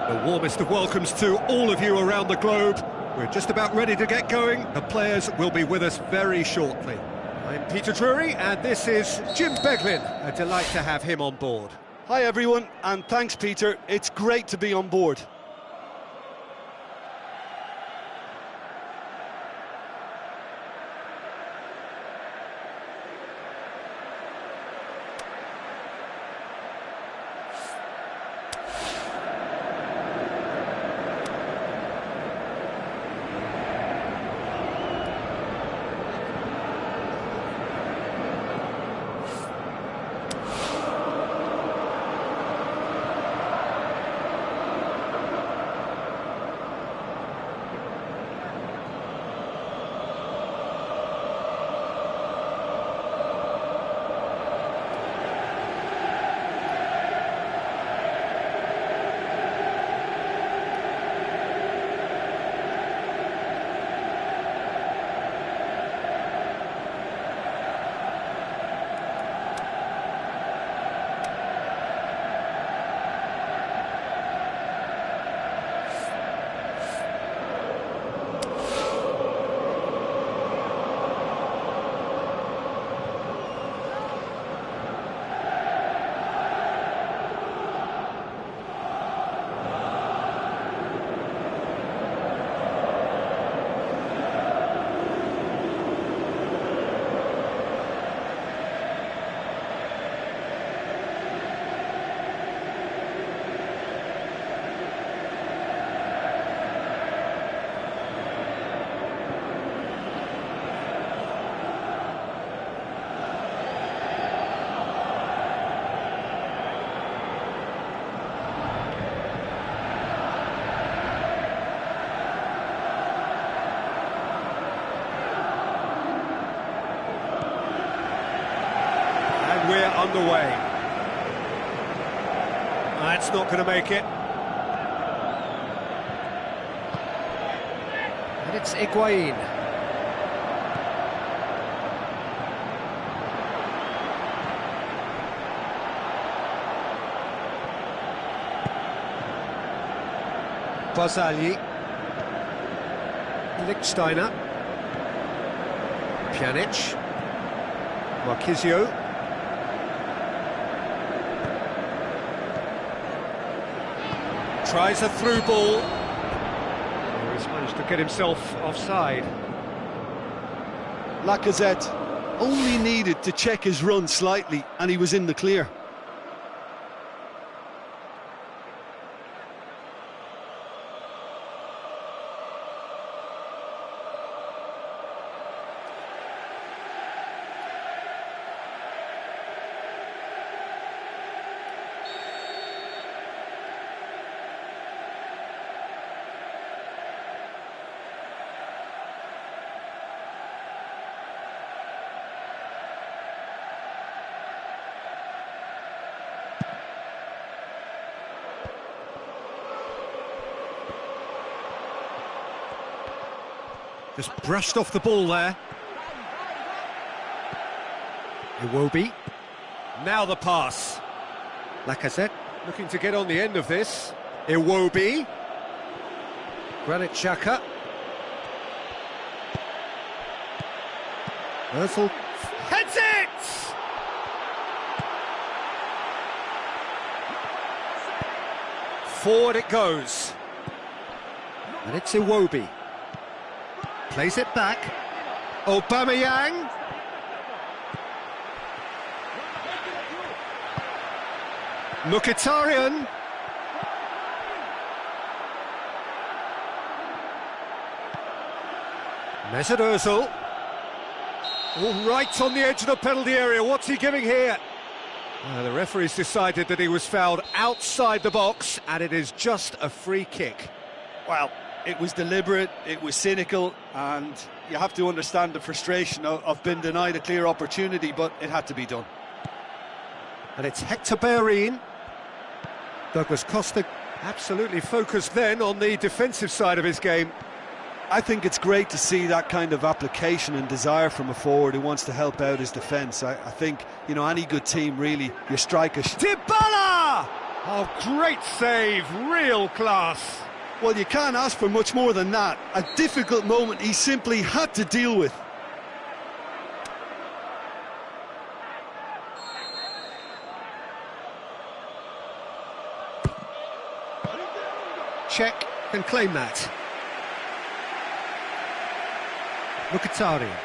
The warmest of welcomes to all of you around the globe. We're just about ready to get going. The players will be with us very shortly. I'm Peter Drury, and this is Jim Beglin. A delight to have him on board. Hi everyone, and thanks Peter. It's great to be on board. We're underway. That's not going to make it. And it's Higuain. Barzagli. Lichtsteiner. Pjanic. Marquisio. Tries a through ball. He's managed to get himself offside. Lacazette only needed to check his run slightly and he was in the clear. Just brushed off the ball there. Iwobi. Now the pass. Lacazette looking to get on the end of this. Iwobi. Granit Xhaka. Ozil heads it! Forward it goes. And it's Iwobi. Plays it back. Aubameyang. Mkhitaryan. Mesut Ozil. Oh, right on the edge of the penalty area. What's he giving here? The referee's decided that he was fouled outside the box, and it is just a free kick. Well, it was deliberate, it was cynical, and you have to understand the frustration of being denied a clear opportunity, but it had to be done. And it's Hector Bellerin. Douglas Costa absolutely focused then on the defensive side of his game. I think it's great to see that kind of application and desire from a forward who wants to help out his defence. I think, you know, any good team really, your strikers... Dybala! Oh, great save, real class. Well, you can't ask for much more than that. A difficult moment he simply had to deal with. Czech can claim that. Mkhitaryan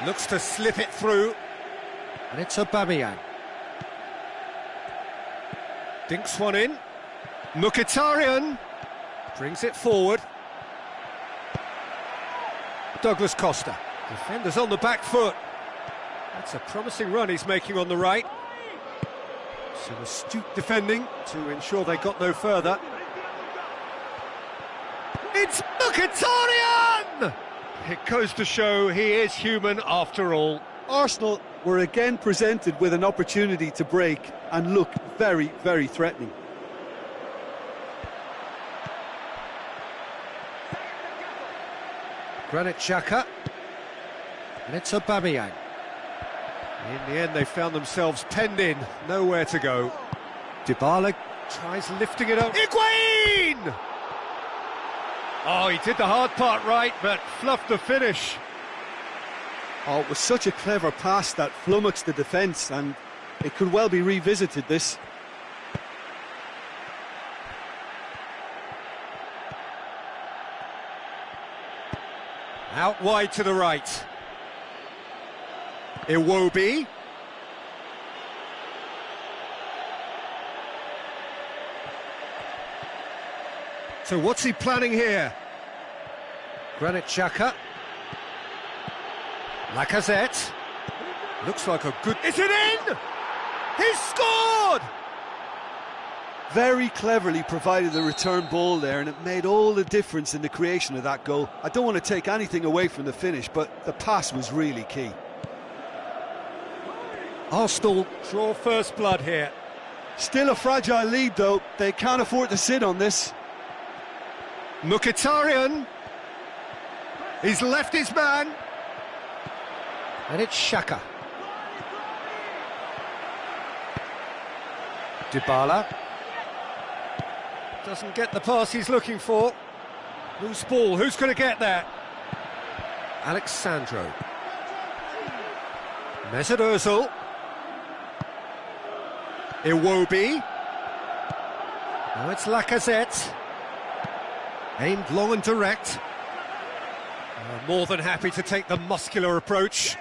looks to slip it through, and it's Aubameyang. Dinks one in. Mkhitaryan brings it forward. Douglas Costa. Defenders on the back foot. That's a promising run he's making on the right. Some astute defending to ensure they got no further. It's Mkhitaryan! It goes to show he is human after all. Arsenal were again presented with an opportunity to break and look very, very threatening. Granit Xhaka, and it's Aubameyang. In the end, they found themselves penned in, nowhere to go. Dybala tries lifting it up. Higuain! Oh, he did the hard part right, but fluffed the finish. Oh, it was such a clever pass that flummoxed the defence, and it could well be revisited, this. Out wide to the right. Iwobi. So what's he planning here? Granit Xhaka. Lacazette. Looks like a good... Is it in? He's scored! Very cleverly provided the return ball there, and it made all the difference in the creation of that goal. I don't want to take anything away from the finish, but the pass was really key. Arsenal draw first blood here. Still a fragile lead, though. They can't afford to sit on this. Mkhitaryan. He's left his man. And it's Xhaka. Dybala. Doesn't get the pass he's looking for. Loose ball, who's going to get that? Alexandro. Mesut Ozil. Iwobi. Now it's Lacazette. Aimed long and direct. More than happy to take the muscular approach.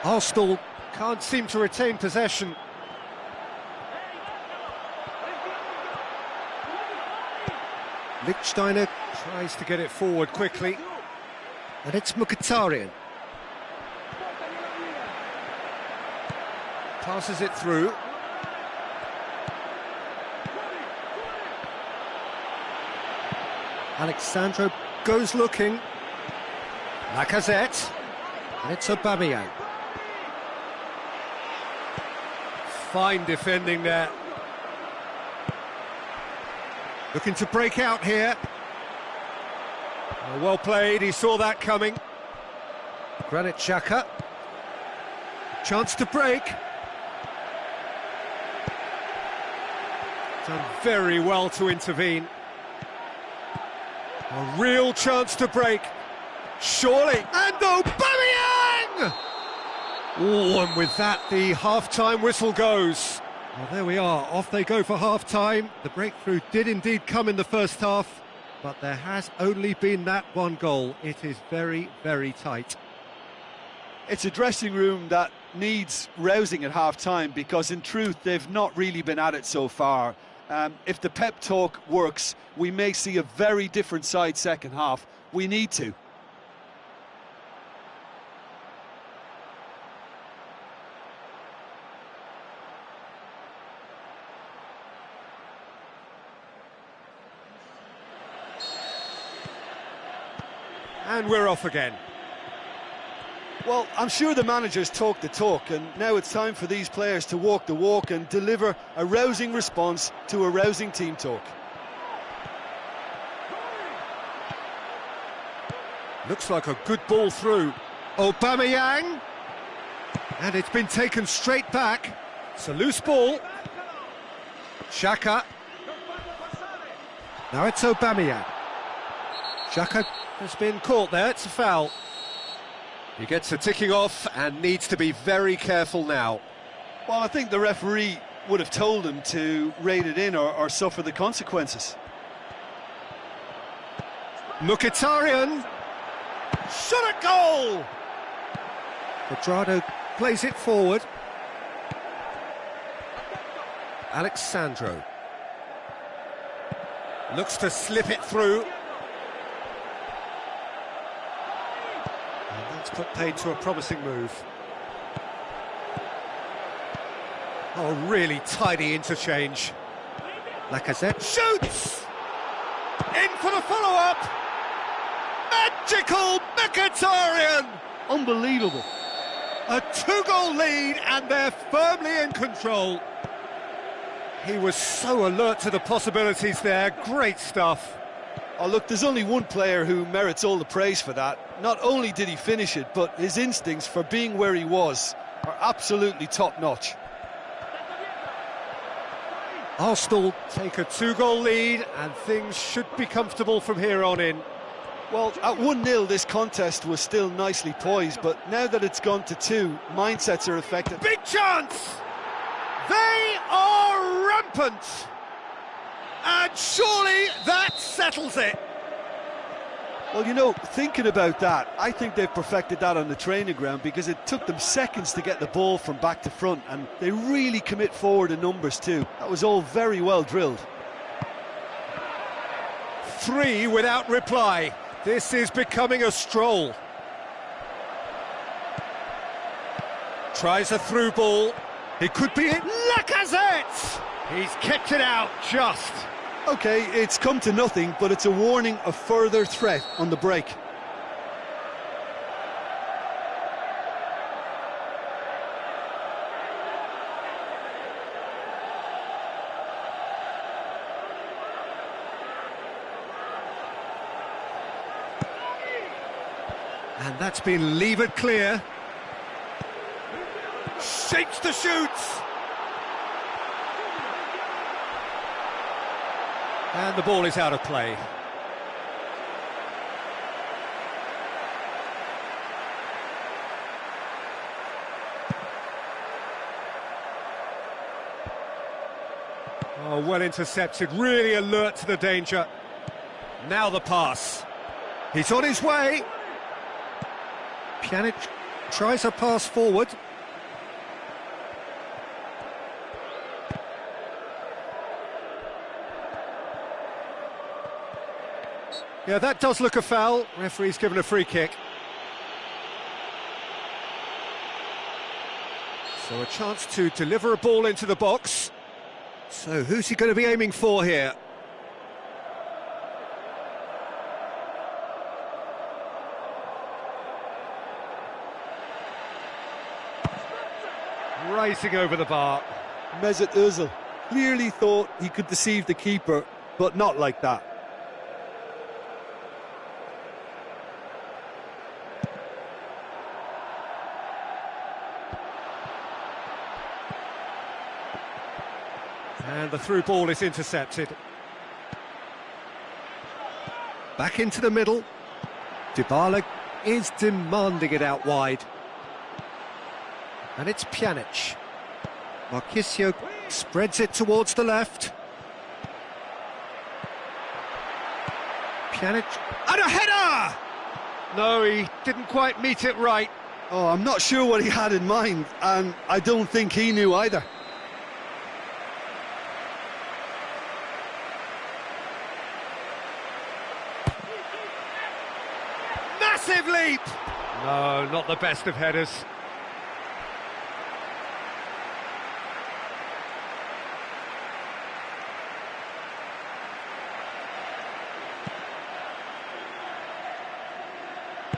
Arsenal can't seem to retain possession. Lichtsteiner tries to get it forward quickly. And it's Mkhitaryan. Passes it through. Alexandro goes looking. Lacazette. And it's Aubameyang. Fine defending there. Looking to break out here. Well played, he saw that coming. Granit Xhaka. Chance to break. Done very well to intervene. A real chance to break. Surely. And Aubameyang! Oh, and with that, the half-time whistle goes. Well, there we are. Off they go for half-time. The breakthrough did indeed come in the first half, but there has only been that one goal. It is very, very tight. It's a dressing room that needs rousing at half-time, because in truth they've not really been at it so far. If the pep talk works, we may see a very different side second half. We need to. And we're off again. Well, I'm sure the managers talk the talk, and now it's time for these players to walk the walk and deliver a rousing response to a rousing team talk. Looks like a good ball through. Aubameyang. And it's been taken straight back. It's a loose ball. Xhaka. Now it's Aubameyang. Xhaka has been caught there, it's a foul. He gets a ticking off and needs to be very careful now. Well, I think the referee would have told him to rein it in or suffer the consequences. Mkhitaryan. Shot at goal! Quadrado plays it forward. Alexandro. Looks to slip it through. And that's put paid to a promising move. Oh, really tidy interchange. Lacazette shoots! In for the follow-up! Magical Mkhitaryan! Unbelievable. A two-goal lead and they're firmly in control. He was so alert to the possibilities there, great stuff. Oh, look, there's only one player who merits all the praise for that. Not only did he finish it, but his instincts for being where he was are absolutely top-notch. Arsenal take a two-goal lead and things should be comfortable from here on in. Well, at 1-0 this contest was still nicely poised, but now that it's gone to 2, mindsets are affected. Big chance! They are rampant! And surely that settles it! Well, you know, thinking about that, I think they've perfected that on the training ground because it took them seconds to get the ball from back to front, and they really commit forward in numbers too. That was all very well drilled. 3 without reply. This is becoming a stroll. Tries a through ball. It could be it. Lacazette! He's kicked it out just. OK, it's come to nothing, but it's a warning of further threat on the break. And that's been levered clear. Shapes the shoots. And the ball is out of play. Oh, well intercepted, really alert to the danger. Now the pass. He's on his way. Pjanic tries a pass forward. Yeah, that does look a foul. Referee's given a free kick. So a chance to deliver a ball into the box. So who's he going to be aiming for here? Racing over the bar. Mesut Ozil clearly thought he could deceive the keeper, but not like that. And the through ball is intercepted. Back into the middle. Dybala is demanding it out wide. And it's Pjanic. Marquisio spreads it towards the left. Pjanic, and a header! No, he didn't quite meet it right. Oh, I'm not sure what he had in mind, and I don't think he knew either. Massive leap! No, not the best of headers.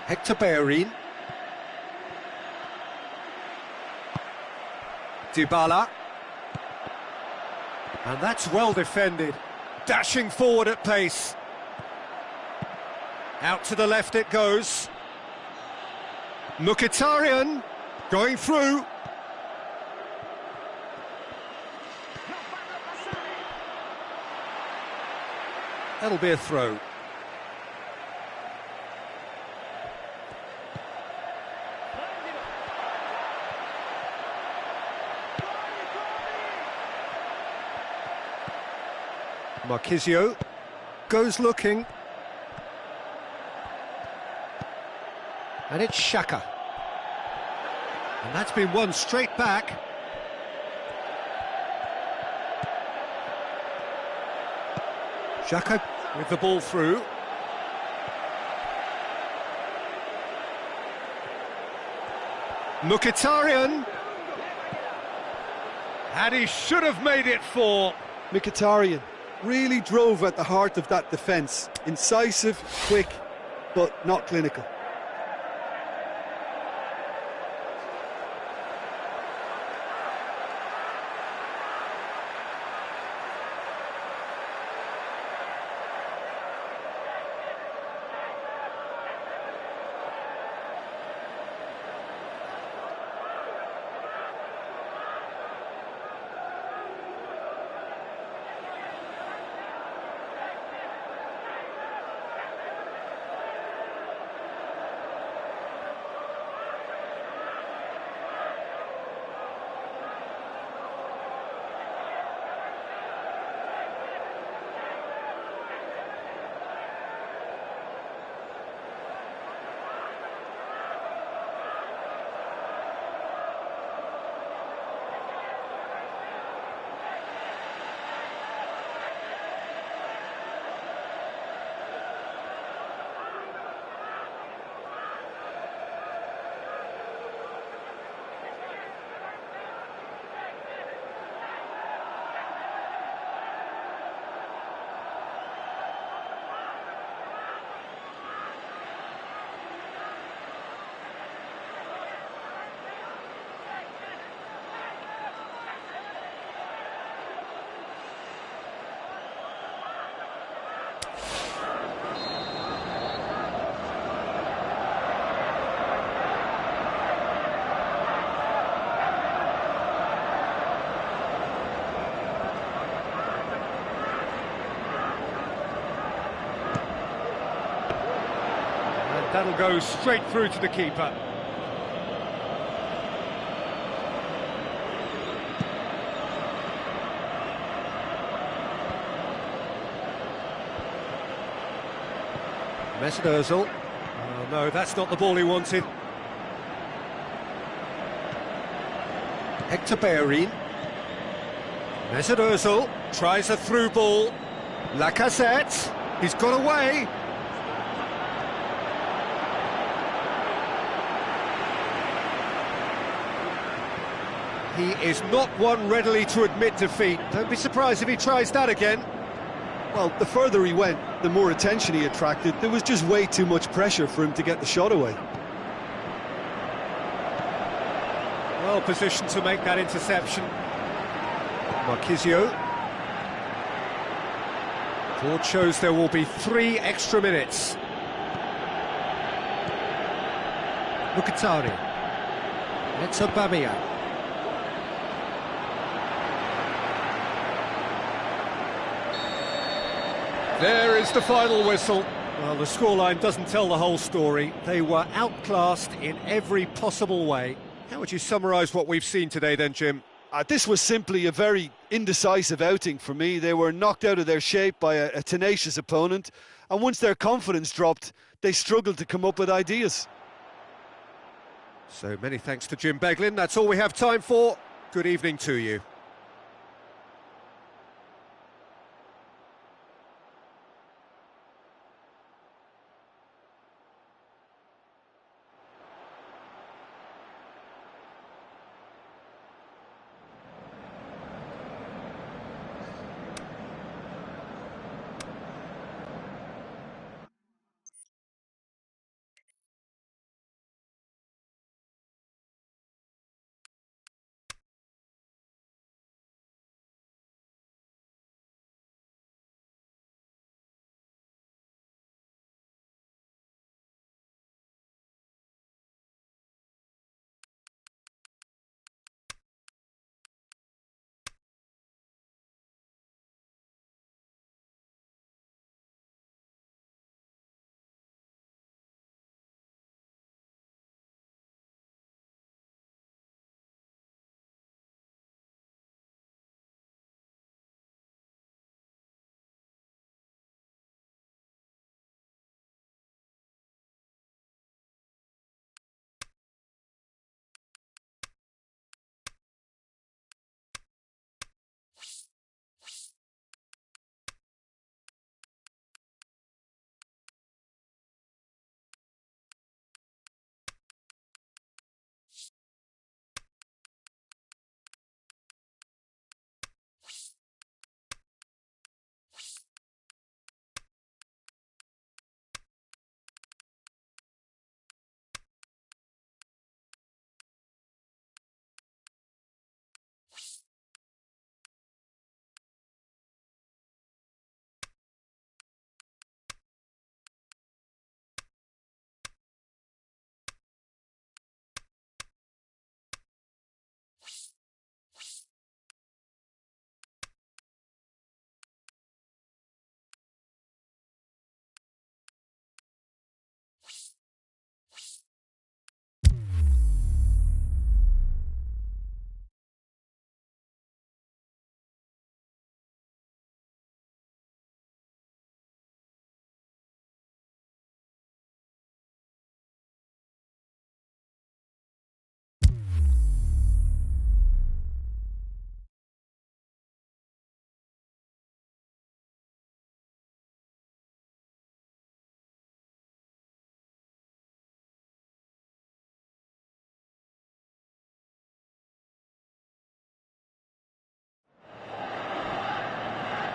Hector Bellerin. Dybala. And that's well defended. Dashing forward at pace. Out to the left it goes. Mkhitaryan going through. That'll be a throw. Marquisio goes looking. And it's Xhaka. And that's been won straight back. Xhaka with the ball through. Mkhitaryan. And he should have made it 4. Mkhitaryan really drove at the heart of that defence. Incisive, quick, but not clinical. That'll go straight through to the keeper. Mesut Ozil. Oh no, that's not the ball he wanted. Hector Bellerin. Mesut Ozil tries a through ball. Lacazette. He's got away. He is not one readily to admit defeat. Don't be surprised if he tries that again. Well, the further he went, the more attention he attracted. There was just way too much pressure for him to get the shot away. Well positioned to make that interception. Marquisio. Board shows there will be 3 extra minutes. Mkhitaryan. It's Aubameyang. There is the final whistle. Well, the scoreline doesn't tell the whole story. They were outclassed in every possible way. How would you summarise what we've seen today then, Jim? This was simply a very indecisive outing for me. They were knocked out of their shape by a tenacious opponent, and once their confidence dropped, they struggled to come up with ideas. So many thanks to Jim Beglin. That's all we have time for. Good evening to you.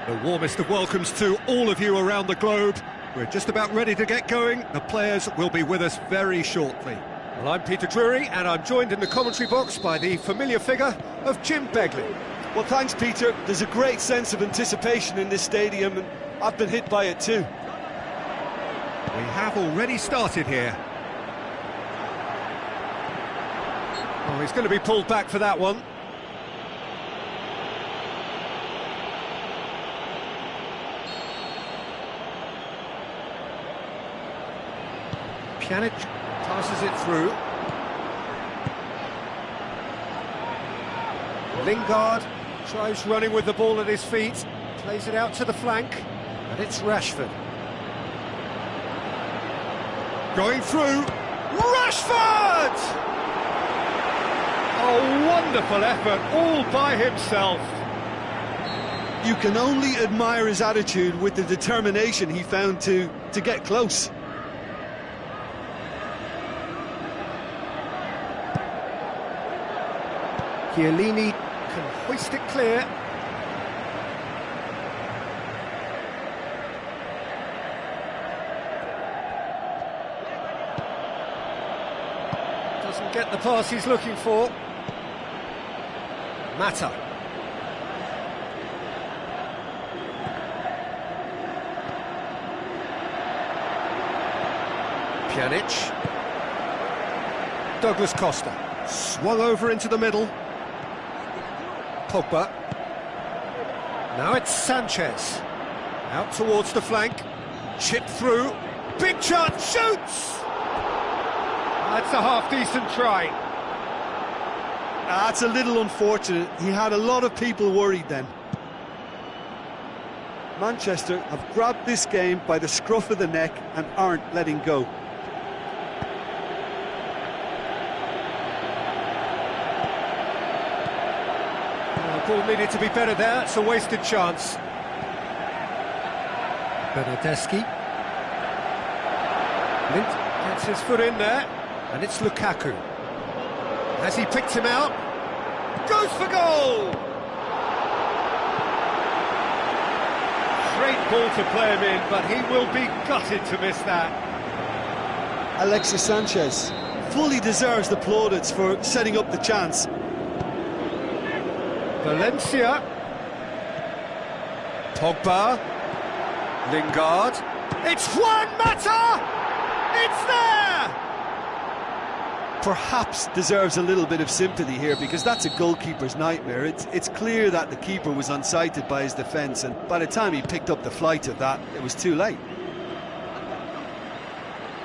The warmest of welcomes to all of you around the globe. We're just about ready to get going. The players will be with us very shortly. Well, I'm Peter Drury, and I'm joined in the commentary box by the familiar figure of Jim Beglin. Well, thanks, Peter. There's a great sense of anticipation in this stadium, and I've been hit by it too. We have already started here. Oh, he's going to be pulled back for that one. Pjanic passes it through. Lingard tries running with the ball at his feet, plays it out to the flank, and it's Rashford. Going through, Rashford! Oh, wonderful effort, all by himself. You can only admire his attitude with the determination he found to get close. Chiellini can hoist it clear. Doesn't get the pass he's looking for. Mata. Pjanic. Douglas Costa. Swung over into the middle. Pogba. Now it's Sanchez. Out towards the flank. Chip through. Big chance, shoots! That's a half-decent try. That's a little unfortunate. He had a lot of people worried then. Manchester have grabbed this game by the scruff of the neck and aren't letting go. The ball needed to be better there, it's a wasted chance. Bernardeschi. Lint gets his foot in there, and it's Lukaku. Has he picked him out? Goes for goal! Great ball to play him in, but he will be gutted to miss that. Alexis Sanchez fully deserves the plaudits for setting up the chance. Valencia. Pogba. Lingard. It's Juan Mata! It's there! Perhaps deserves a little bit of sympathy here, because that's a goalkeeper's nightmare. It's clear that the keeper was unsighted by his defence, and by the time he picked up the flight of that, it was too late.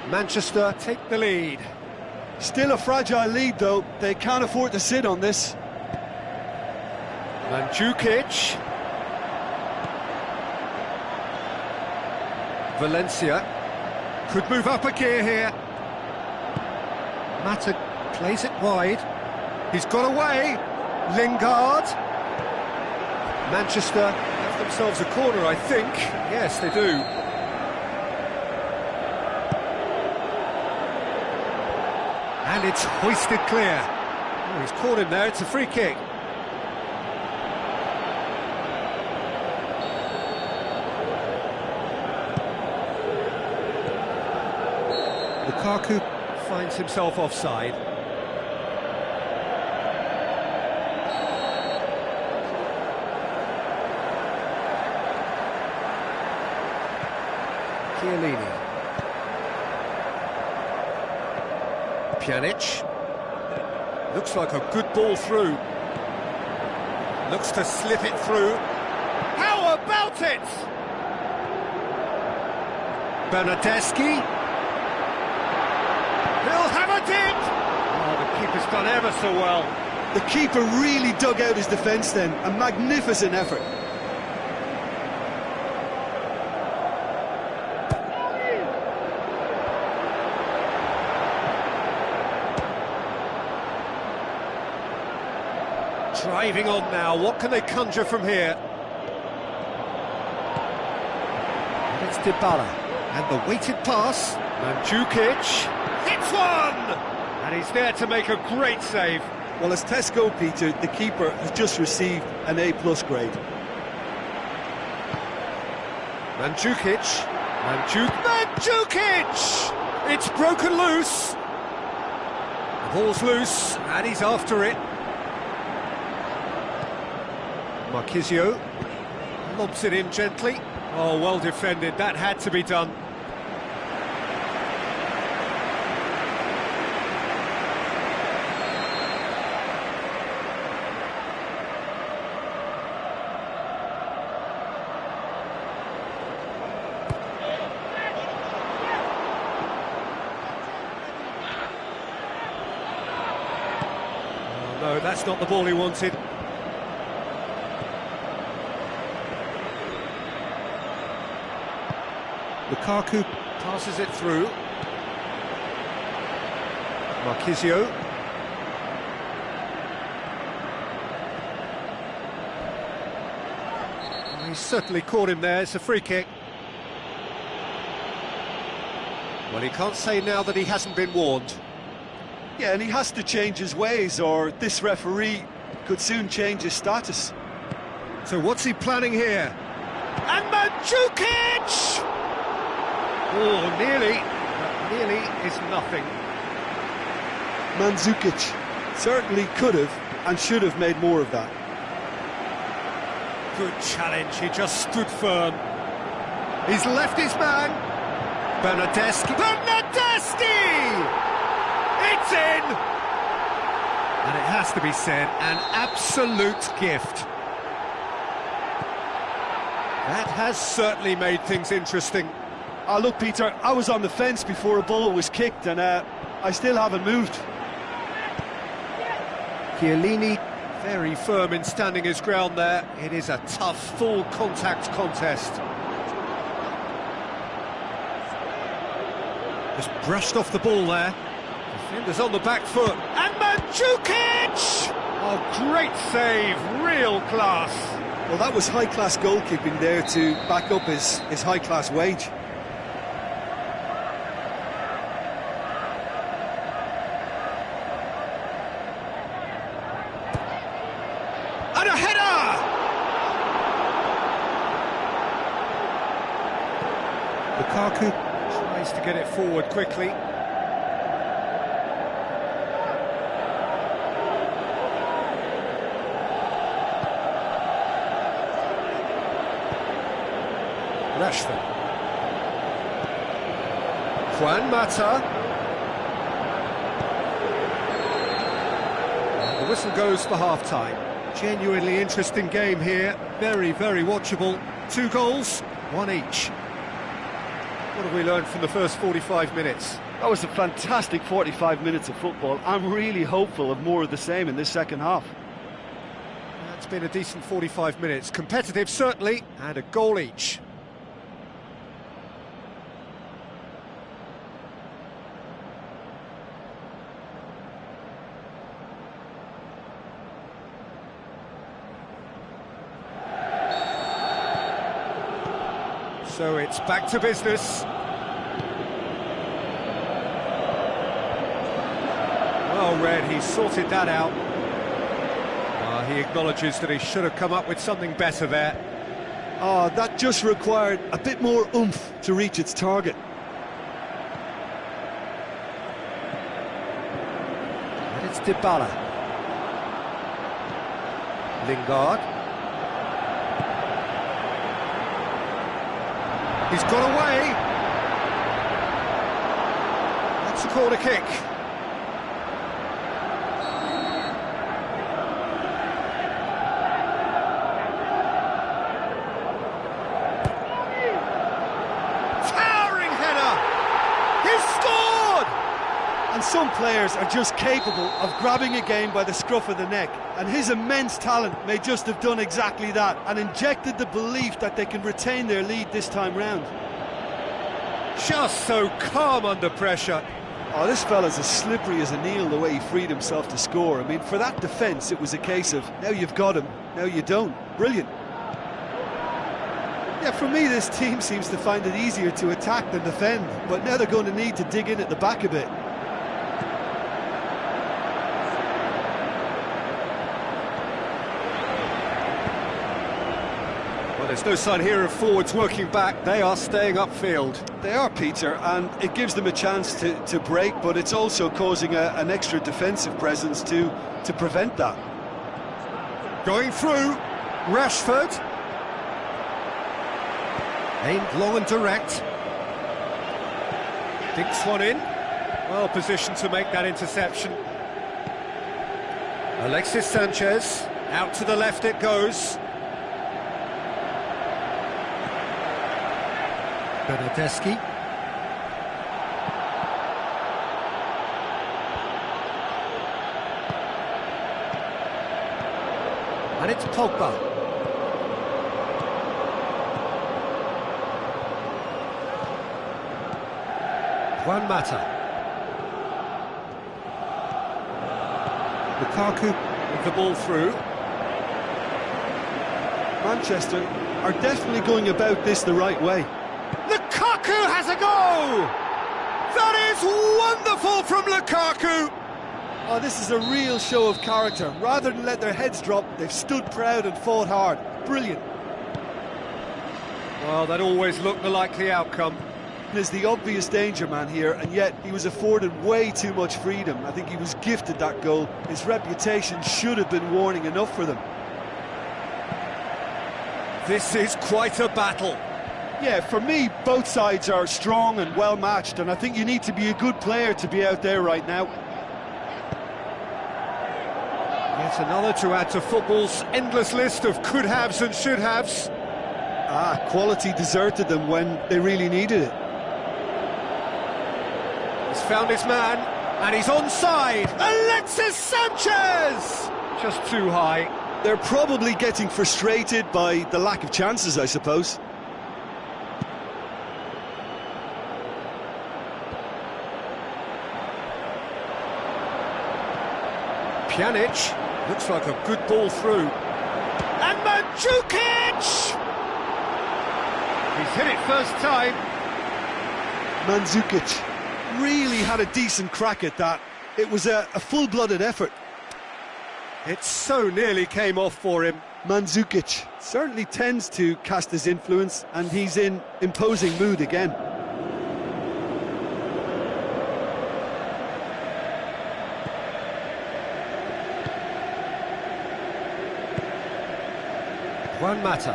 Manchester take the lead. Still a fragile lead, though. They can't afford to sit on this. Mandzukic. Valencia could move up a gear here. Mata plays it wide. He's got away. Lingard. Manchester have themselves a corner, I think. Yes, they do. And it's hoisted clear. Oh, he's caught him there, it's a free kick. Lukaku finds himself offside. Chiellini. Pjanic. Looks like a good ball through. Looks to slip it through. How about it? Bernardeschi. He'll have a dip! Oh, the keeper's done ever so well. The keeper really dug out his defence then. A magnificent effort. Driving on now, what can they conjure from here? And it's Dybala. And the weighted pass. Mandzukic. Hits one! And he's there to make a great save. Well, as Tesco, Peter, the keeper has just received an A+ grade. Mandzukic. Mandzukic! It's broken loose. The ball's loose, and he's after it. Marquisio lobs it in gently. Oh, well defended. That had to be done. No, that's not the ball he wanted. Lukaku passes it through. Marquisio. He's certainly caught him there, it's a free kick. Well, he can't say now that he hasn't been warned. Yeah, and he has to change his ways, or this referee could soon change his status. So what's he planning here? And Mandzukic! Oh, nearly. But nearly is nothing. Mandzukic certainly could have and should have made more of that. Good challenge, he just stood firm. He's left his man. Bernardeschi! It's in! And it has to be said, an absolute gift. That has certainly made things interesting. Look, Peter, I was on the fence before a ball was kicked, and I still haven't moved. Chiellini, very firm in standing his ground there. It is a tough, full-contact contest. Just brushed off the ball there. Defender's on the back foot. And Mandzukic! Oh, great save, real class. Well, that was high-class goalkeeping there to back up his high-class wage. And a header! Lukaku tries to get it forward quickly. Rashford. Juan Mata. And the whistle goes for half-time. Genuinely interesting game here. Very, very watchable. 2 goals, 1 each. What have we learned from the first 45 minutes? That was a fantastic 45 minutes of football. I'm really hopeful of more of the same in this second half. It's been a decent 45 minutes. Competitive, certainly, and a goal each. So it's back to business. Well read, he sorted that out. He acknowledges that he should have come up with something better there. That just required a bit more oomph to reach its target. And it's Dybala. Lingard. He's got away. That's a corner kick. Towering header. He's scored. And some players are just capable of grabbing a game by the scruff of the neck, and his immense talent may just have done exactly that and injected the belief that they can retain their lead this time round. Just so calm under pressure. This fella's as slippery as an eel, the way he freed himself to score. I mean, for that defence, it was a case of, now you've got him, now you don't. Brilliant. Yeah, for me, this team seems to find it easier to attack than defend, but now they're going to need to dig in at the back a bit. there's no sign here of forwards working back. They are staying upfield. They are, Peter, and it gives them a chance to break, but it's also causing an extra defensive presence to prevent that. Going through, Rashford. Aimed long and direct. Dinks one in. Well positioned to make that interception. Alexis Sanchez. Out to the left it goes. Bernardeschi. And it's Pogba. Juan Mata. Lukaku with the ball through. Manchester are definitely going about this the right way. Lukaku has a go! That is wonderful from Lukaku! Oh, this is a real show of character. Rather than let their heads drop, they've stood proud and fought hard. Brilliant. Well, that always looked the likely outcome. There's the obvious danger man here, and yet he was afforded way too much freedom. I think he was gifted that goal. His reputation should have been warning enough for them. This is quite a battle. Yeah, for me, both sides are strong and well matched, and I think you need to be a good player to be out there right now. Yet another to add to football's endless list of could-haves and should-haves. Quality deserted them when they really needed it. He's found his man, and he's onside. Alexis Sanchez! Just too high. They're probably getting frustrated by the lack of chances, I suppose. Pjanic, looks like a good ball through. And Mandzukic! He's hit it first time. Mandzukic really had a decent crack at that. It was a full-blooded effort. It so nearly came off for him. Mandzukic certainly tends to cast his influence, and he's in imposing mood again. Juan Mata.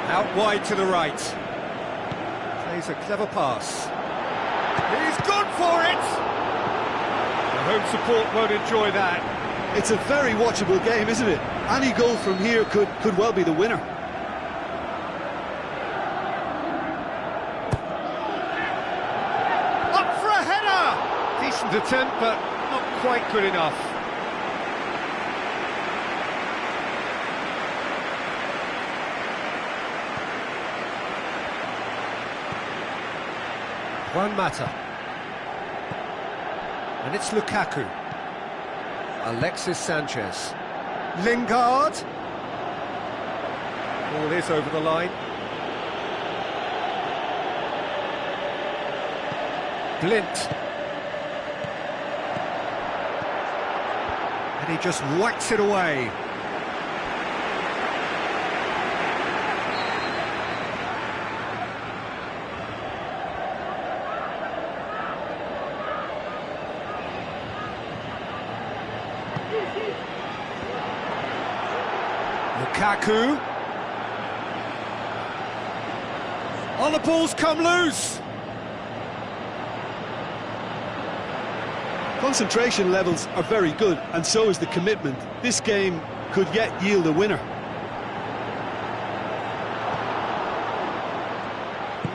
Out wide to the right. Plays a clever pass. He's gone for it! The home support won't enjoy that. It's a very watchable game, isn't it? Any goal from here could well be the winner. Up for a header! Decent attempt, but not quite good enough. Juan Mata. And it's Lukaku. Alexis Sanchez. Lingard. Ball is over the line. Blint. And he just whacks it away. Lukaku. Oh, the ball's come loose. Concentration levels are very good, and so is the commitment. This game could yet yield a winner.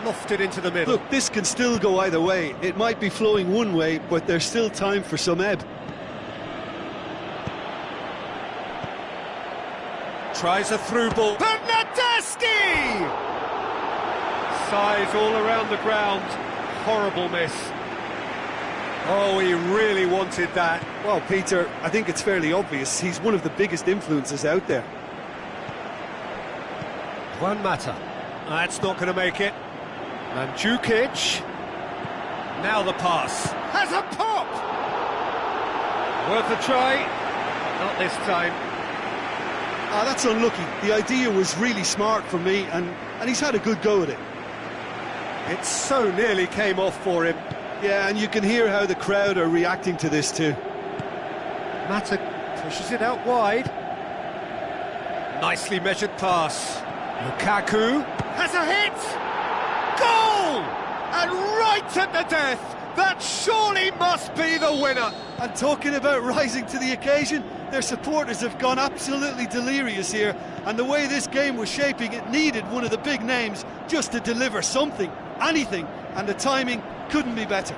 Lofted into the middle. Look, this can still go either way. It might be flowing one way, but there's still time for some ebb. Tries a through ball. Bernardeschi! Size all around the ground. Horrible miss. Oh, he really wanted that. Well, Peter, I think it's fairly obvious. He's one of the biggest influences out there. Juan Mata. That's not going to make it. Mandzukic. Now the pass. Has a pop! Worth a try. Not this time. Ah, that's unlucky. The idea was really smart from me, and he's had a good go at it. It so nearly came off for him. Yeah, and you can hear how the crowd are reacting to this too. Mata pushes it out wide. Nicely measured pass. Lukaku has a hit! Goal! And right at the death! That surely must be the winner! And talking about rising to the occasion, their supporters have gone absolutely delirious here, and the way this game was shaping, it needed one of the big names just to deliver something, anything, and the timing couldn't be better.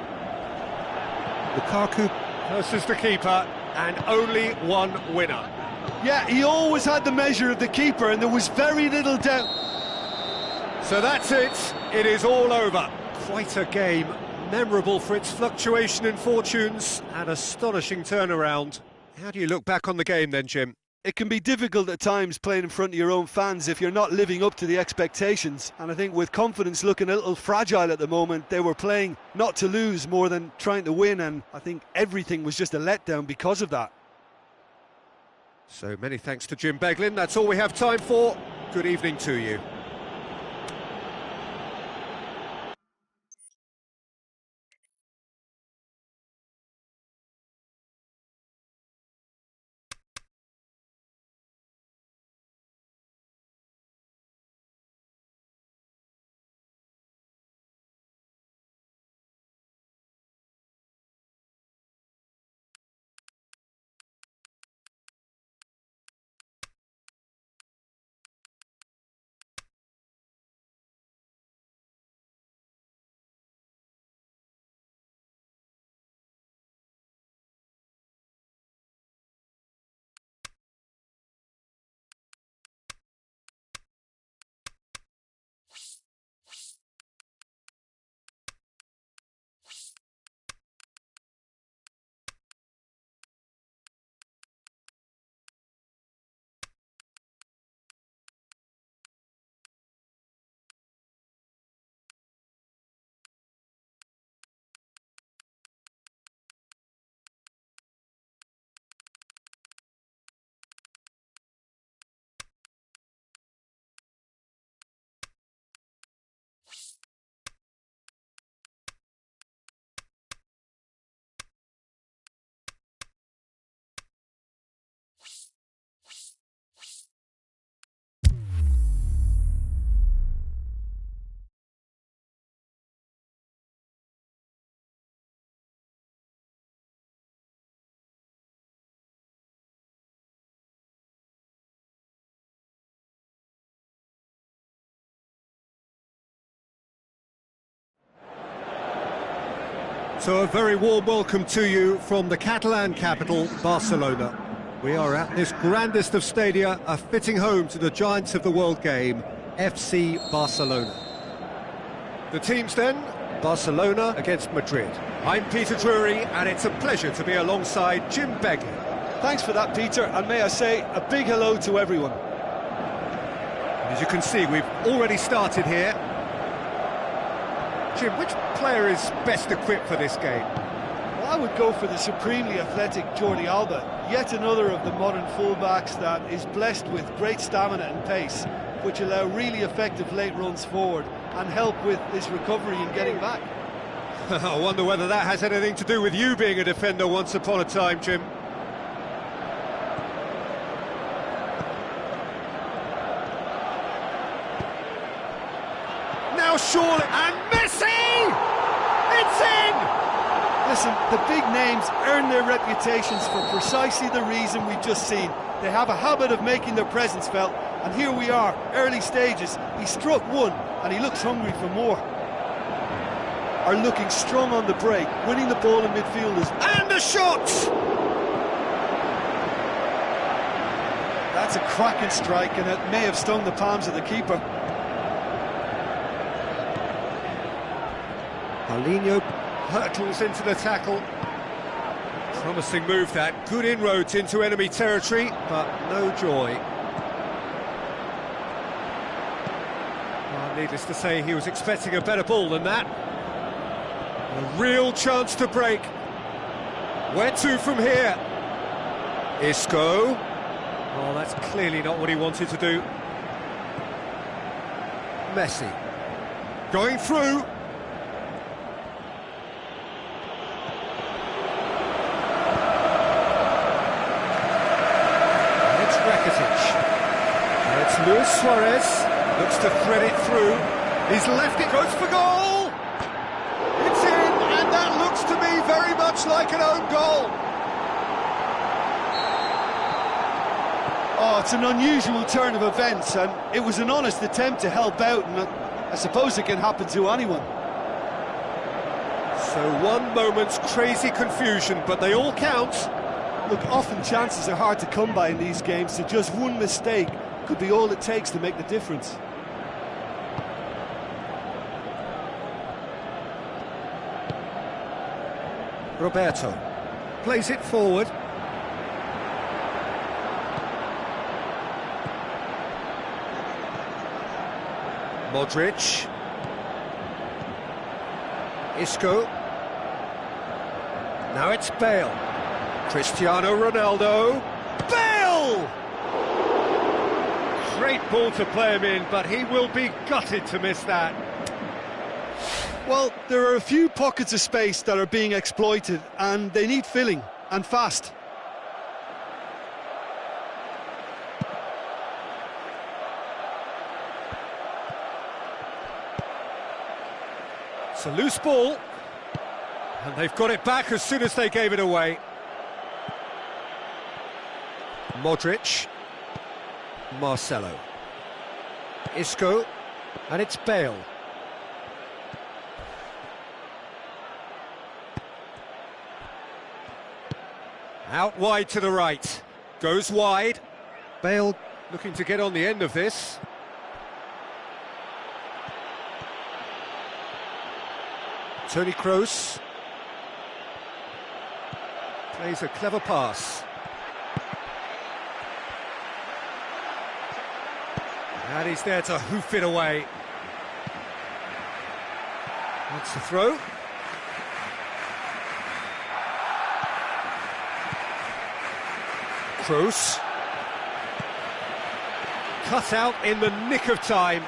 Lukaku versus the keeper, and only one winner. Yeah, he always had the measure of the keeper, and there was very little doubt. So that's it, it is all over. Quite a game, memorable for its fluctuation in fortunes, and astonishing turnaround. How do you look back on the game then, Jim? It can be difficult at times playing in front of your own fans if you're not living up to the expectations. And I think with confidence looking a little fragile at the moment, they were playing not to lose more than trying to win, and I think everything was just a letdown because of that. So many thanks to Jim Beglin. That's all we have time for. Good evening to you. So a very warm welcome to you from the Catalan capital, Barcelona. We are at this grandest of stadia, a fitting home to the giants of the world game, FC Barcelona. The teams then, Barcelona against Madrid. I'm Peter Drury, and it's a pleasure to be alongside Jim Beglin. Thanks for that, Peter, and may I say a big hello to everyone. As you can see, we've already started here. Jim, which player is best equipped for this game? Well, I would go for the supremely athletic Jordi Alba, yet another of the modern fullbacks that is blessed with great stamina and pace, which allow really effective late runs forward and help with his recovery and getting back. I wonder whether that has anything to do with you being a defender once upon a time, Jim. Now surely, and Messi! It's in! Listen, the big names earn their reputations for precisely the reason we've just seen. They have a habit of making their presence felt, and here we are, early stages. He struck one, and he looks hungry for more. Are looking strong on the break, winning the ball in midfield and a shot! That's a cracking strike, and it may have stung the palms of the keeper. Paulinho hurtles into the tackle. Promising move that, good inroads into enemy territory, but no joy. Well, needless to say, he was expecting a better ball than that. A real chance to break. Where to from here? Isco. Oh, that's clearly not what he wanted to do. Messi. Going through. It's Rakitic. It's Luis Suarez. Looks to thread it through. He's left it, goes for goal! It's in, and that looks to me very much like an own goal. Oh, it's an unusual turn of events, and it was an honest attempt to help out, and I suppose it can happen to anyone. So one moment's crazy confusion, but they all count. Look, often chances are hard to come by in these games, so just one mistake could be all it takes to make the difference. Roberto plays it forward. Modric. Isco. Now it's Bale. Cristiano Ronaldo. Bale! Great ball to play him in, but he will be gutted to miss that. Well, there are a few pockets of space that are being exploited, and they need filling, and fast. It's a loose ball, and they've got it back as soon as they gave it away. Modric. Marcelo. Isco, and it's Bale. Out wide to the right, goes wide. Bale looking to get on the end of this. Toni Kroos plays a clever pass. And he's there to hoof it away. Wants to throw. Kroos. Cut out in the nick of time.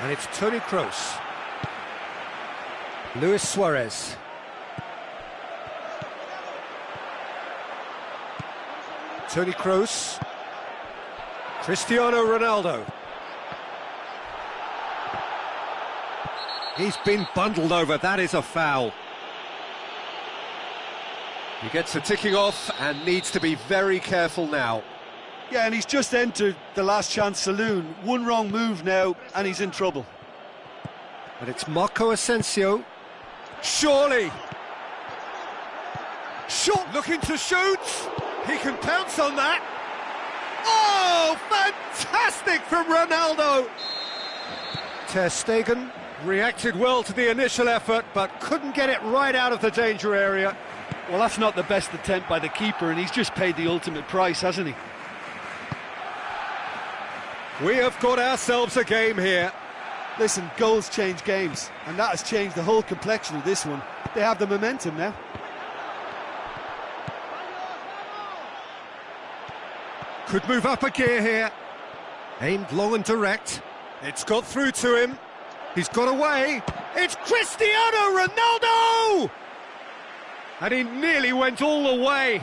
And it's Toni Kroos. Luis Suarez. Toni Kroos. Cristiano Ronaldo. He's been bundled over, that is a foul. He gets a ticking off and needs to be very careful now. Yeah, and he's just entered the last chance saloon. One wrong move now, and he's in trouble. But it's Marco Asensio. Surely! Shot looking to shoot! He can pounce on that! Oh, fantastic from Ronaldo! Ter Stegen reacted well to the initial effort, but couldn't get it right out of the danger area. Well, that's not the best attempt by the keeper, and he's just paid the ultimate price, hasn't he? We have got ourselves a game here. Listen, goals change games, and that has changed the whole complexion of this one. They have the momentum now. Could move up a gear here. Aimed long and direct. It's got through to him. He's got away. It's Cristiano Ronaldo! And he nearly went all the way.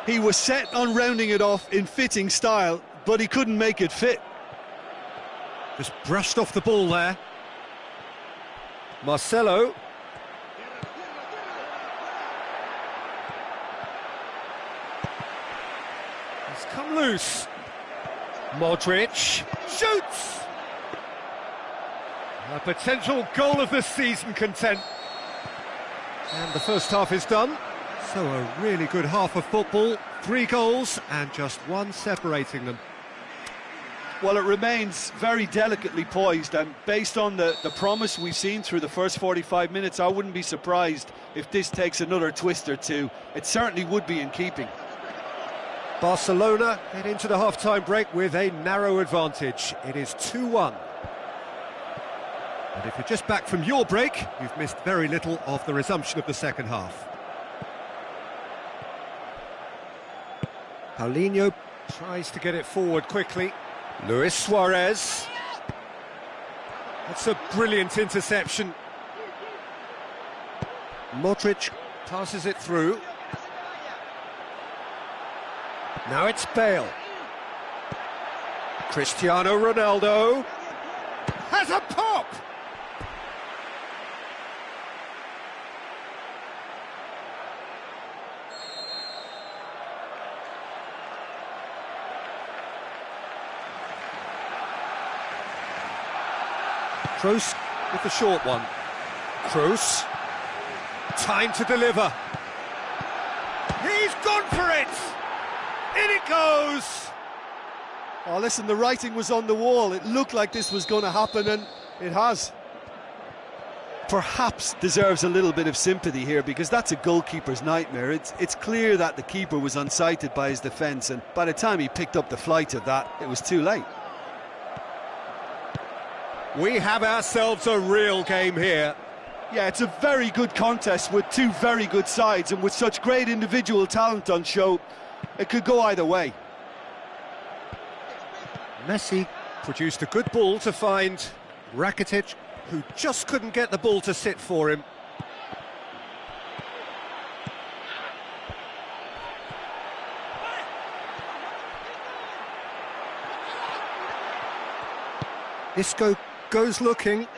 He was set on rounding it off in fitting style, but he couldn't make it fit. Just brushed off the ball there. Marcelo. He's come loose. Modric shoots! A potential goal of the season content. And the first half is done. So a really good half of football. 3 goals and just one separating them. Well, it remains very delicately poised, and based on the promise we've seen through the first 45 minutes, I wouldn't be surprised if this takes another twist or two. It certainly would be in keeping. Barcelona head into the half-time break with a narrow advantage. It is 2-1. And if you're just back from your break, you've missed very little of the resumption of the second half. Paulinho tries to get it forward quickly. Luis Suarez. That's a brilliant interception. Modric passes it through. Now it's Bale. Cristiano Ronaldo has a pop! Kroos with the short one. Kroos. Time to deliver. He's gone for it! In it goes! Oh, listen, the writing was on the wall. It looked like this was going to happen, and it has. Perhaps deserves a little bit of sympathy here, because that's a goalkeeper's nightmare. It's clear that the keeper was unsighted by his defence, and by the time he picked up the flight of that, it was too late. We have ourselves a real game here. Yeah, it's a very good contest with two very good sides, and with such great individual talent on show, it could go either way. Messi produced a good ball to find Rakitic, who just couldn't get the ball to sit for him. Isco goes looking.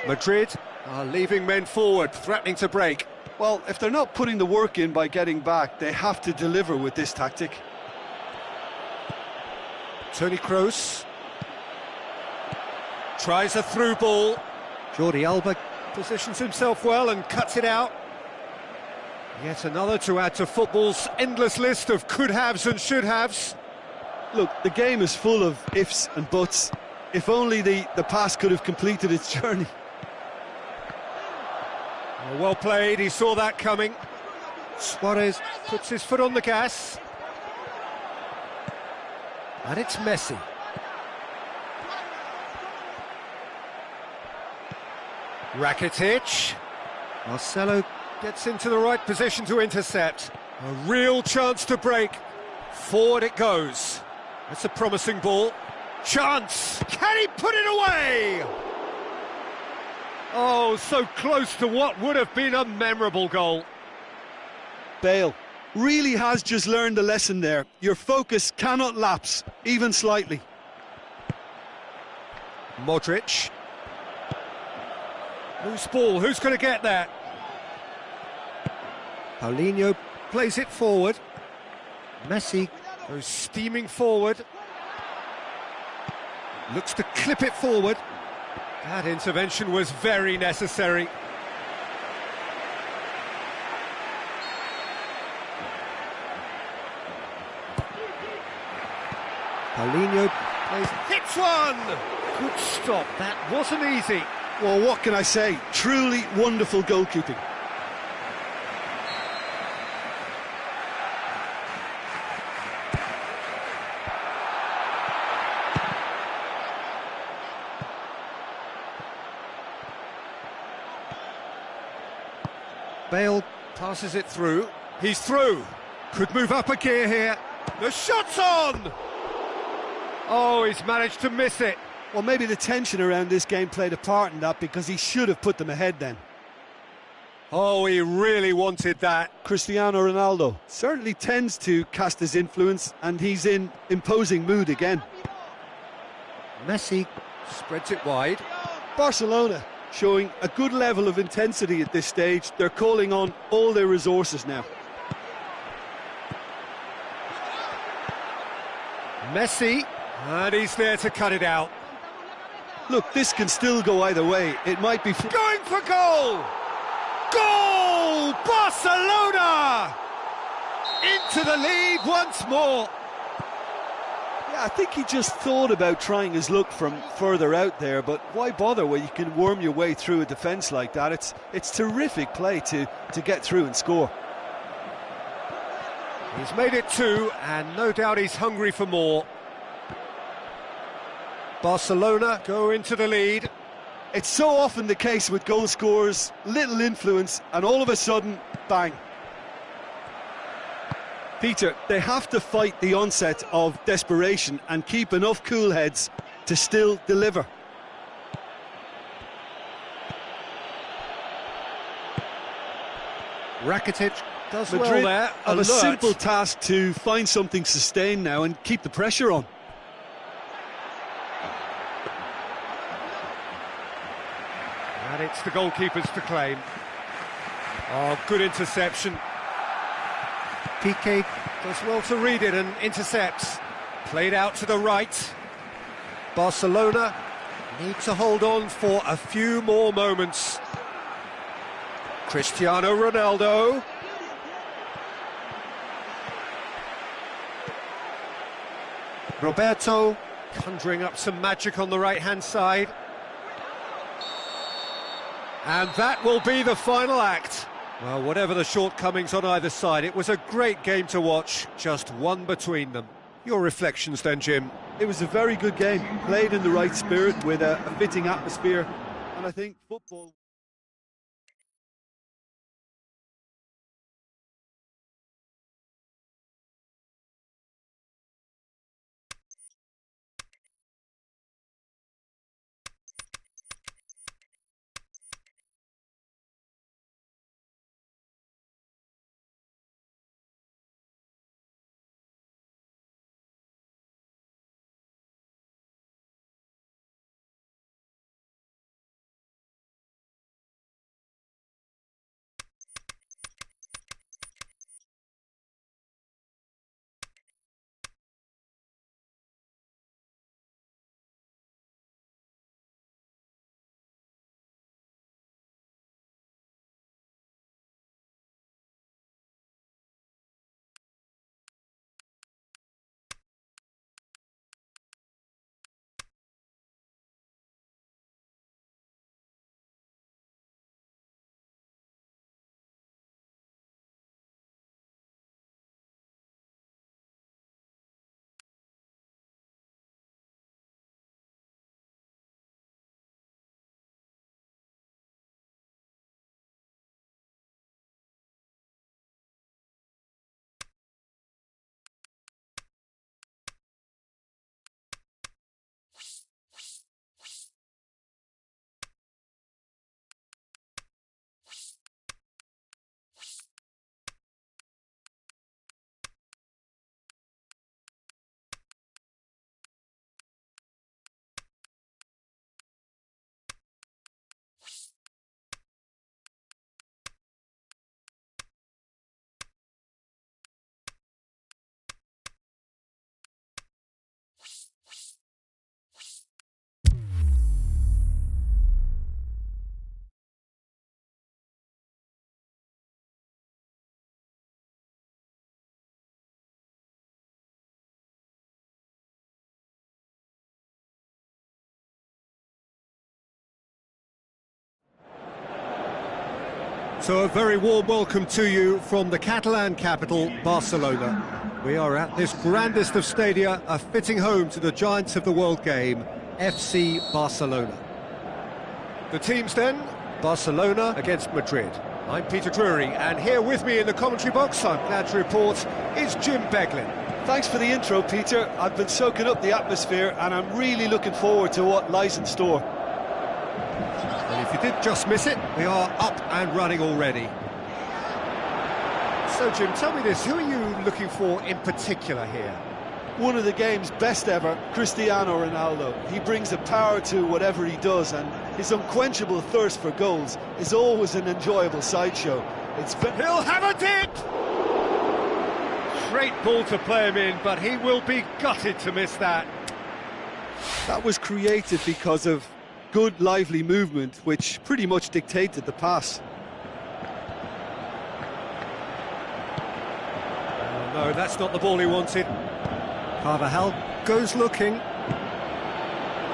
Madrid are leaving men forward, threatening to break. Well, if they're not putting the work in by getting back, they have to deliver with this tactic. Toni Kroos tries a through ball. Jordi Alba positions himself well and cuts it out. Yet another to add to football's endless list of could-haves and should-haves. Look, the game is full of ifs and buts. If only the pass could have completed its journey. Oh, well played, he saw that coming. Suarez puts his foot on the gas. And it's Messi. Rakitic. Marcelo gets into the right position to intercept. A real chance to break. Forward it goes. That's a promising ball. Chance! Can he put it away? Oh, so close to what would have been a memorable goal. Bale really has just learned a lesson there. Your focus cannot lapse, even slightly. Modric. Loose ball, who's going to get that? Paulinho plays it forward. Messi goes steaming forward. Looks to clip it forward. That intervention was very necessary. Paulinho plays, hits one! Good stop, that wasn't easy. Well, what can I say? Truly wonderful goalkeeping. Bale passes it through. He's through. Could move up a gear here. The shot's on! Oh, he's managed to miss it. Well, maybe the tension around this game played a part in that, because he should have put them ahead then. Oh, he really wanted that. Cristiano Ronaldo certainly tends to cast his influence, and he's in imposing mood again. Messi spreads it wide. Barcelona showing a good level of intensity at this stage. They're calling on all their resources now. Messi, and he's there to cut it out. Look, this can still go either way. It might be... Going for goal! Goal! Barcelona! Into the lead once more. Yeah, I think he just thought about trying his luck from further out there, but why bother when you can worm your way through a defence like that? It's terrific play to get through and score. He's made it 2, and no doubt he's hungry for more. Barcelona go into the lead. It's so often the case with goal scorers, little influence, and all of a sudden, bang. Peter, they have to fight the onset of desperation and keep enough cool heads to still deliver. Rakitic does Madrid well there. have a Alert. simple task to find something sustained now and keep the pressure on. And it's the goalkeepers to claim. Oh, good interception. Piqué does well to read it and intercepts. Played out to the right. Barcelona need to hold on for a few more moments. Cristiano Ronaldo. Roberto conjuring up some magic on the right-hand side. And that will be the final act. Well, whatever the shortcomings on either side, it was a great game to watch, just one between them. Your reflections then, Jim? It was a very good game, played in the right spirit with a fitting atmosphere, and I think football... So a very warm welcome to you from the Catalan capital, Barcelona. We are at this grandest of stadia, a fitting home to the giants of the world game, FC Barcelona. The teams then, Barcelona against Madrid. I'm Peter Drury, and here with me in the commentary box, I'm glad to report, is Jim Beglin. Thanks for the intro, Peter. I've been soaking up the atmosphere and I'm really looking forward to what lies in store. And if you did just miss it, we are up and running already. So, Jim, tell me this, who are you looking for in particular here? One of the game's best ever, Cristiano Ronaldo. He brings a power to whatever he does, and his unquenchable thirst for goals is always an enjoyable sideshow. He'll have a dip! Great ball to play him in, but he will be gutted to miss that. That was created because of good, lively movement, which pretty much dictated the pass. Oh, no, that's not the ball he wanted. Carvajal goes looking.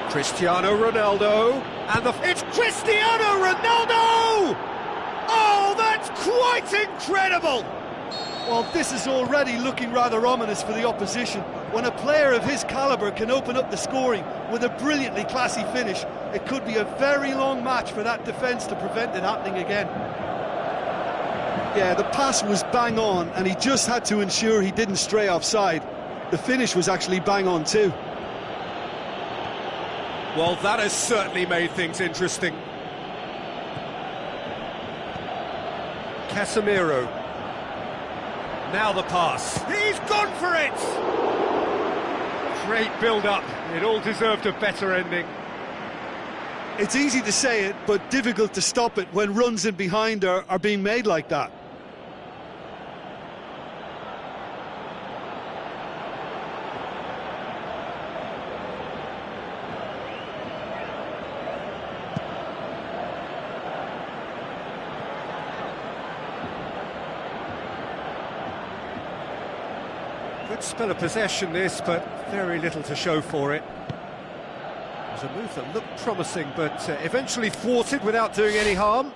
Cristiano Ronaldo, and it's Cristiano Ronaldo! Oh, that's quite incredible! Well, this is already looking rather ominous for the opposition. When a player of his calibre can open up the scoring with a brilliantly classy finish, it could be a very long match for that defence to prevent it happening again. Yeah, the pass was bang on, and he just had to ensure he didn't stray offside. The finish was actually bang on too. Well, that has certainly made things interesting. Casemiro. Now the pass. He's gone for it! Great build-up. It all deserved a better ending. It's easy to say it, but difficult to stop it when runs in behind are being made like that. Good spell of possession this, but very little to show for it. It was a move that looked promising, but eventually thwarted without doing any harm.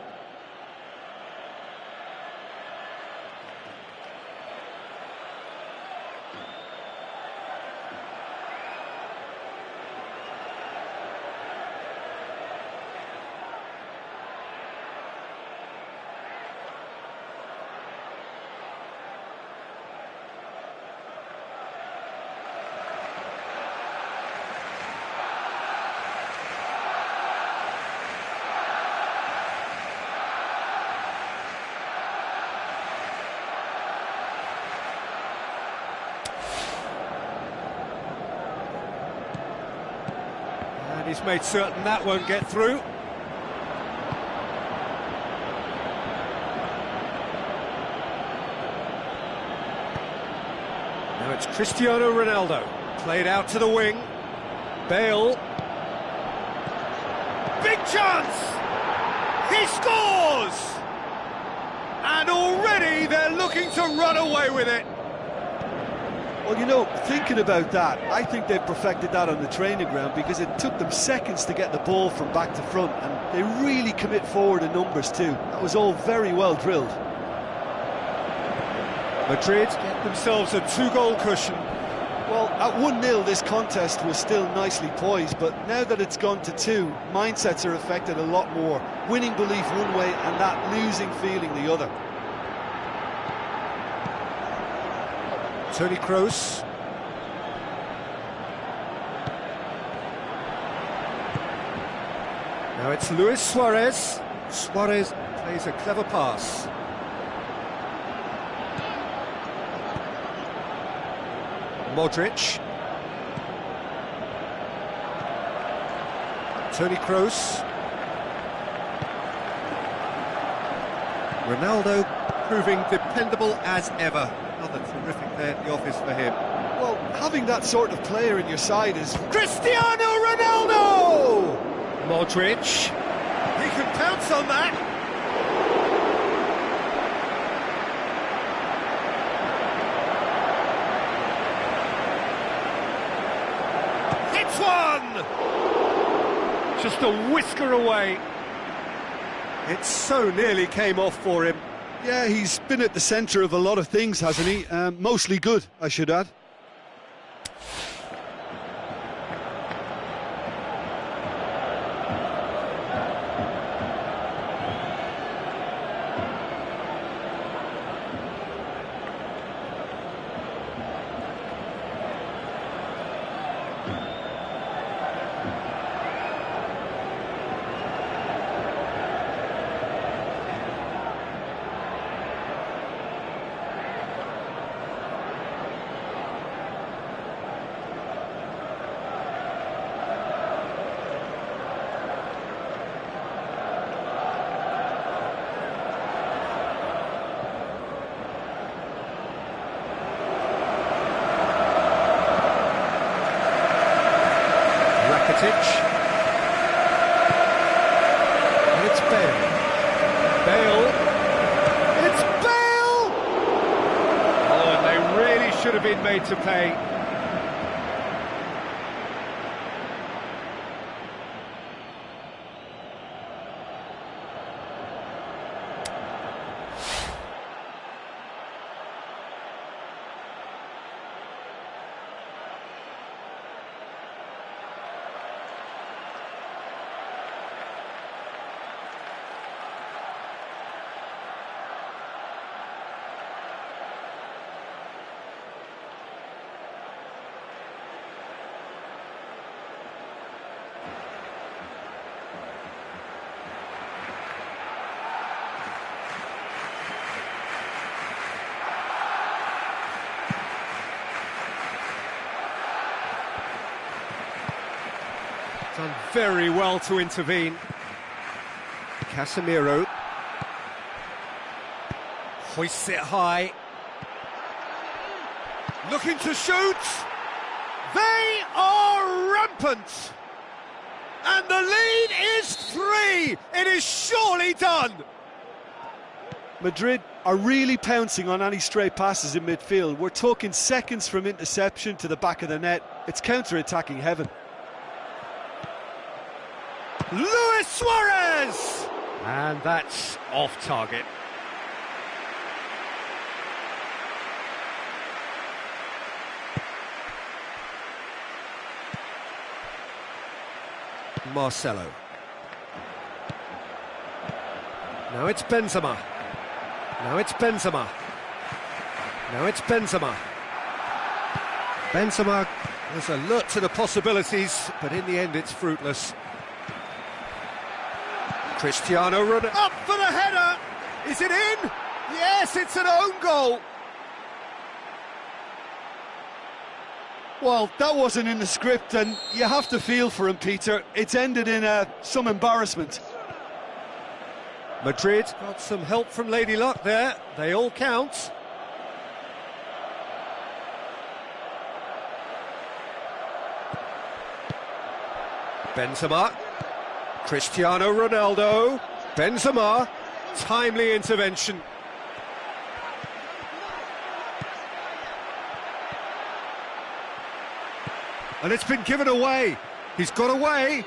And he's made certain that won't get through. Now it's Cristiano Ronaldo, played out to the wing. Bale. Big chance! He scores! And already they're looking to run away with it. Well, you know, thinking about that, I think they've perfected that on the training ground because it took them seconds to get the ball from back to front, and they really commit forward in numbers too. That was all very well drilled. Madrid get themselves a 2-goal cushion. Well, at 1-0 this contest was still nicely poised, but now that it's gone to 2, mindsets are affected a lot more. Winning belief one way and that losing feeling the other. Toni Kroos. Now it's Luis Suarez. Suarez plays a clever pass. Modric. Toni Kroos. Ronaldo proving dependable as ever. Another terrific day at the office for him. Well, having that sort of player in your side is... Cristiano Ronaldo! Modric. He can pounce on that. Hits one! Just a whisker away. It so nearly came off for him. Yeah, he's been at the centre of a lot of things, hasn't he? Mostly good, I should add. And it's Bale. Bale. It's Bale! Oh, and they really should have been made to pay. Done very well to intervene. Casemiro hoists it high. Looking to shoot. They are rampant. And the lead is 3. It is surely done. Madrid are really pouncing on any stray passes in midfield. We're talking seconds from interception to the back of the net. It's counter-attacking heaven. Luis Suarez! And that's off target. Marcelo. Now it's Benzema. Now it's Benzema. Now it's Benzema. Benzema was alert to the possibilities, but in the end it's fruitless. Cristiano Ronaldo. Up for the header! Is it in? Yes, it's an own goal. Well, that wasn't in the script, and you have to feel for him, Peter. It's ended in some embarrassment. Madrid got some help from Lady Luck there. They all count. Benzema. Cristiano Ronaldo. Benzema. Timely intervention. And it's been given away. He's got away.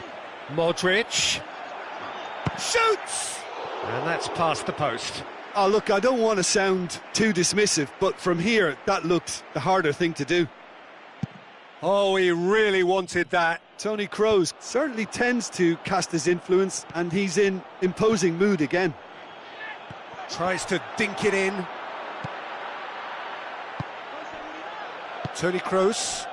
Modric. Shoots! And that's past the post. Oh, look, I don't want to sound too dismissive, but from here, that looked the harder thing to do. Oh, he really wanted that. Toni Kroos certainly tends to cast his influence, and he's in imposing mood again. Tries to dink it in. Toni Kroos.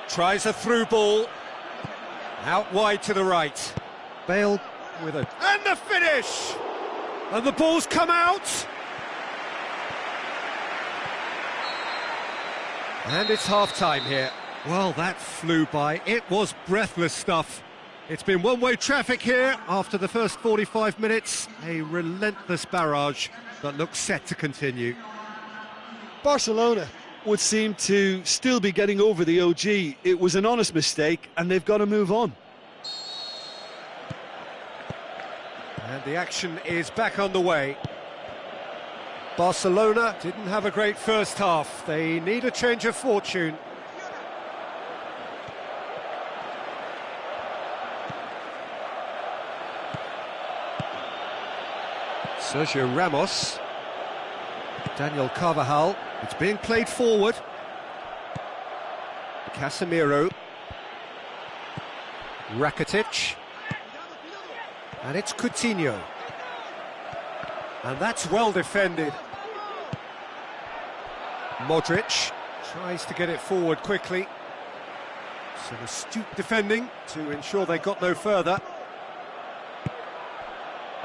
Tries a through ball. Out wide to the right. Bale with a... And the finish! And the ball's come out. And it's half-time here. Well, that flew by. It was breathless stuff. It's been one-way traffic here after the first 45 minutes. A relentless barrage that looks set to continue. Barcelona would seem to still be getting over the OG. It was an honest mistake, and they've got to move on. And the action is back on the way. Barcelona didn't have a great first half. They need a change of fortune. Sergio Ramos. Daniel Carvajal. It's being played forward. Casemiro. Rakitic. And it's Coutinho. And that's well defended. Modric tries to get it forward quickly. Some astute defending to ensure they got no further.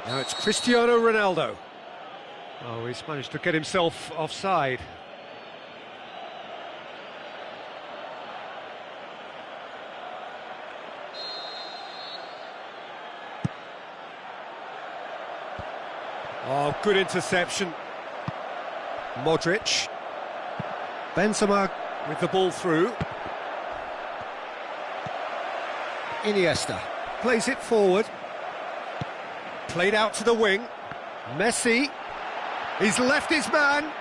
Now it's Cristiano Ronaldo. Oh, he's managed to get himself offside. Oh, good interception. Modric. Benzema with the ball through. Iniesta plays it forward. Played out to the wing. Messi. He's left his man.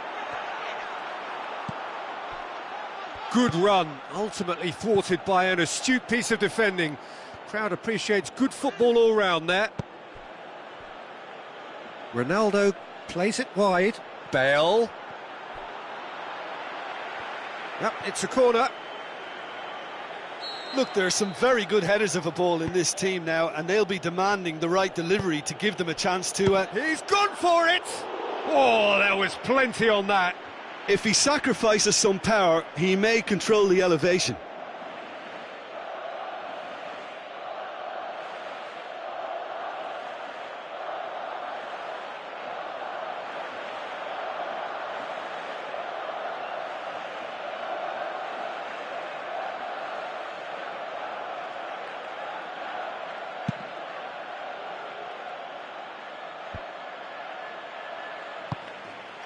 Good run, ultimately thwarted by an astute piece of defending. Crowd appreciates good football all round there. Ronaldo plays it wide. Bale. Yep, it's a corner. Look, there are some very good headers of a ball in this team now, and they'll be demanding the right delivery to give them a chance to... He's gone for it! Oh, there was plenty on that. If he sacrifices some power, he may control the elevation.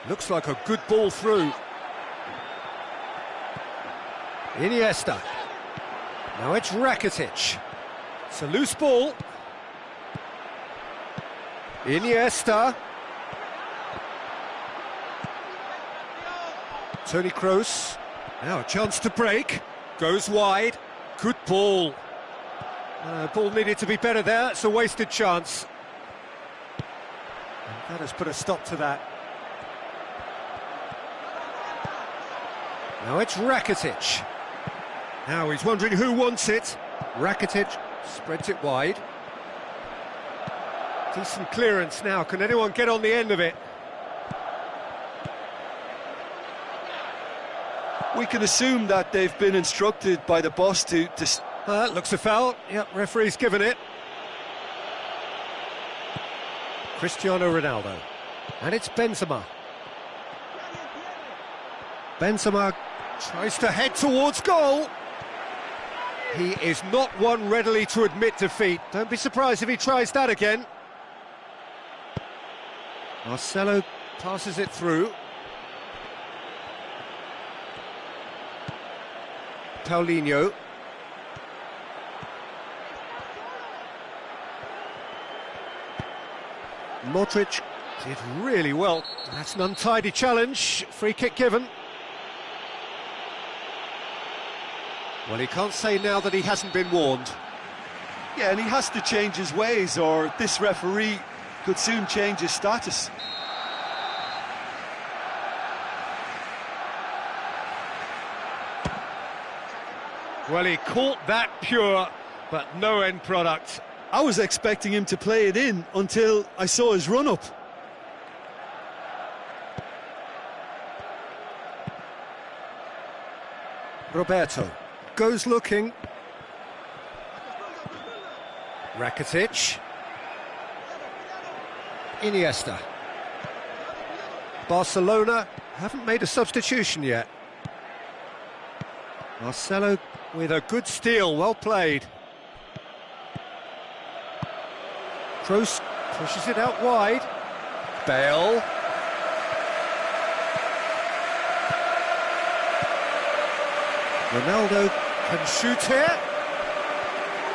Looks like a good ball through. Iniesta. Now it's Rakitic. It's a loose ball. Iniesta. Toni Kroos. Now a chance to break. Goes wide. Good ball. Ball needed to be better there. It's a wasted chance. And that has put a stop to that. Now it's Rakitic. Now he's wondering who wants it. Rakitic spreads it wide. Decent clearance now. Can anyone get on the end of it? We can assume that they've been instructed by the boss to Looks a foul. Yep, referee's given it. Cristiano Ronaldo. And it's Benzema. Benzema tries to head towards goal. He is not one readily to admit defeat. Don't be surprised if he tries that again. Marcelo passes it through. Paulinho. Modric did really well. That's an untidy challenge. Free kick given. Well, he can't say now that he hasn't been warned. Yeah, and he has to change his ways, or this referee could soon change his status. Well, he caught that pure, but no end product. I was expecting him to play it in until I saw his run-up. Roberto goes looking. Rakitic. Iniesta. Barcelona haven't made a substitution yet. Marcelo with a good steal, well played. Kroos pushes it out wide. Bale. Ronaldo can shoot here.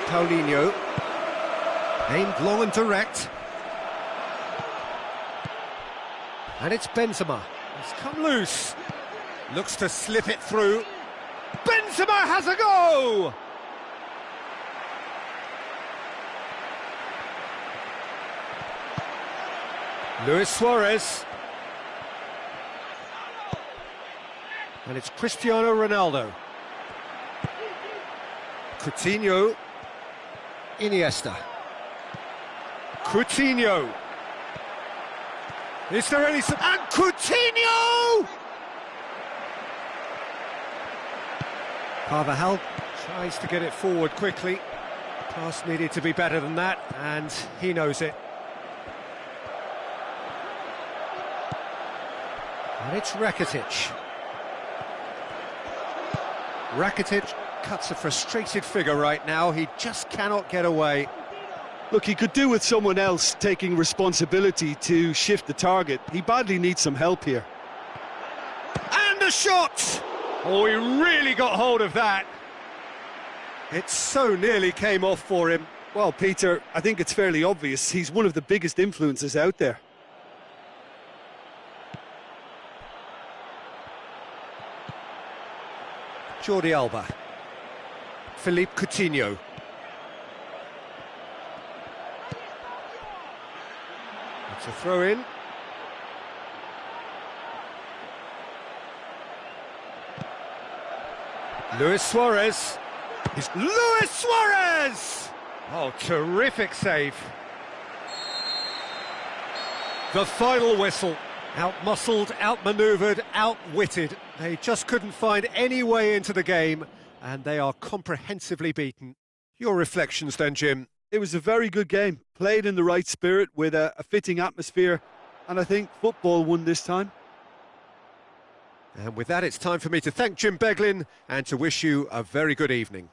Paulinho. Aimed long and direct. And it's Benzema. He's come loose. Looks to slip it through. Benzema has a go! Luis Suarez. And it's Cristiano Ronaldo. Coutinho. Iniesta. Coutinho. Is there any... And Coutinho! Carvajal tries to get it forward quickly. Pass needed to be better than that, and he knows it. And it's Rakitic. Rakitic cuts a frustrated figure right now. He just cannot get away. Look, he could do with someone else taking responsibility to shift the target. He badly needs some help here. And a shot! Oh, he really got hold of that. It so nearly came off for him. Well, Peter, I think it's fairly obvious. He's one of the biggest influences out there. Jordi Alba. Philippe Coutinho. It's a throw-in. Luis Suarez. It's Luis Suarez! Oh, terrific save. The final whistle. Out-muscled, out-manoeuvred, out-witted. They just couldn't find any way into the game, and they are comprehensively beaten. Your reflections then, Jim? It was a very good game, played in the right spirit with a fitting atmosphere, and I think football won this time. And with that, it's time for me to thank Jim Beglin and to wish you a very good evening.